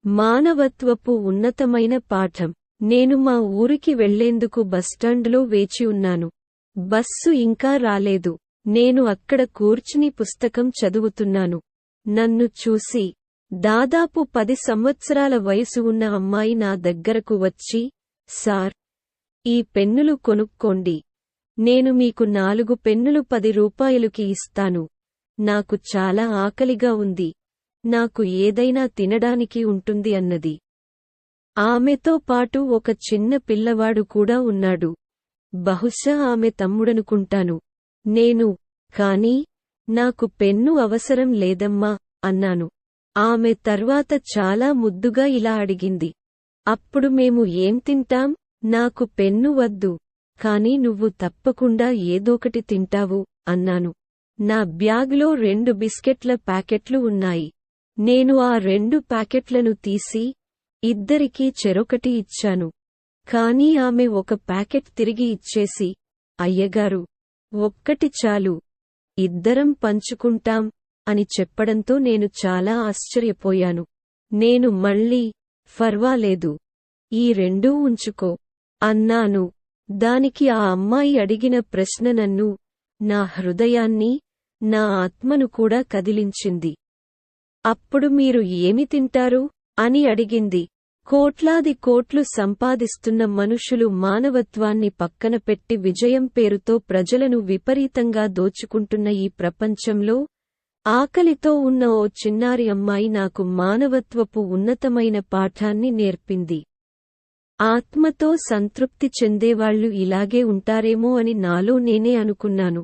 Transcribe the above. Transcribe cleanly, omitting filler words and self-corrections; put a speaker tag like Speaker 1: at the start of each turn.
Speaker 1: మానవత్వపు ఉన్నతమైన పాఠం. నేను మా ఊరికి వెళ్లేందుకు బస్టాండులో వేచి ఉన్నాను. బస్సు ఇంకా రాలేదు. నేను అక్కడ కూర్చుని పుస్తకం చదువుతున్నాను. నన్ను చూసి దాదాపు 10 సంవత్సరాల వయసు ఉన్న అమ్మాయి నా దగ్గరకు వచ్చి, సార్, ఈ పెన్నులు కొనుక్కోండి. నేను మీకు 4 పెన్నులు 10 రూపాయలుకి ఇస్తాను. నాకు చాలా ఆకలిగా ఉంది. నాకు ఏదైనా తినడానికి ఉంటుంది అన్నది. ఆమెతో పాటు ఒక చిన్న పిల్లవాడు కూడా ఉన్నాడు. బహుశా ఆమె తమ్ముడనుకుంటాను. నేను, కానీ నాకు పెన్ను అవసరం లేదమ్మా అన్నాను. ఆమె తర్వాత చాలా ముద్దుగా ఇలా అడిగింది, అప్పుడు మేము ఏం తింటాం? నాకు పెన్ను వద్దు, కాని నువ్వు తప్పకుండా ఏదోకటి తింటావు అన్నాను. నా బ్యాగులో 2 బిస్కెట్ల ప్యాకెట్లు ఉన్నాయి. నేను ఆ 2 ప్యాకెట్లను తీసి ఇద్దరికీ చెరొకటి ఇచ్చాను. కానీ ఆమె ఒక ప్యాకెట్ తిరిగి ఇచ్చేసి, అయ్యగారు, ఒక్కటి చాలు, ఇద్దరం పంచుకుంటాం అని చెప్పడంతో నేను చాలా ఆశ్చర్యపోయాను. నేను మళ్ళీ, ఫర్వాలేదు, ఈ 2 ఉంచుకో అన్నాను. దానికి ఆ అమ్మాయి అడిగిన ప్రశ్న నన్ను, నా హృదయాన్ని, నా ఆత్మను కూడా కదిలించింది. అప్పుడు మీరు ఏమి తింటారు అని అడిగింది. కోట్లాది కోట్లు సంపాదిస్తున్న మనుషులు మానవత్వాన్ని పక్కన పెట్టి విజయం పేరుతో ప్రజలను విపరీతంగా దోచుకుంటున్న ఈ ప్రపంచంలో ఆకలితో ఉన్న ఓ చిన్నారి అమ్మాయి నాకు మానవత్వపు ఉన్నతమైన పాఠాన్ని నేర్పింది. ఆత్మతో సంతృప్తి చెందేవాళ్లు ఇలాగే ఉంటారేమో అని నాలో నేనే అనుకున్నాను.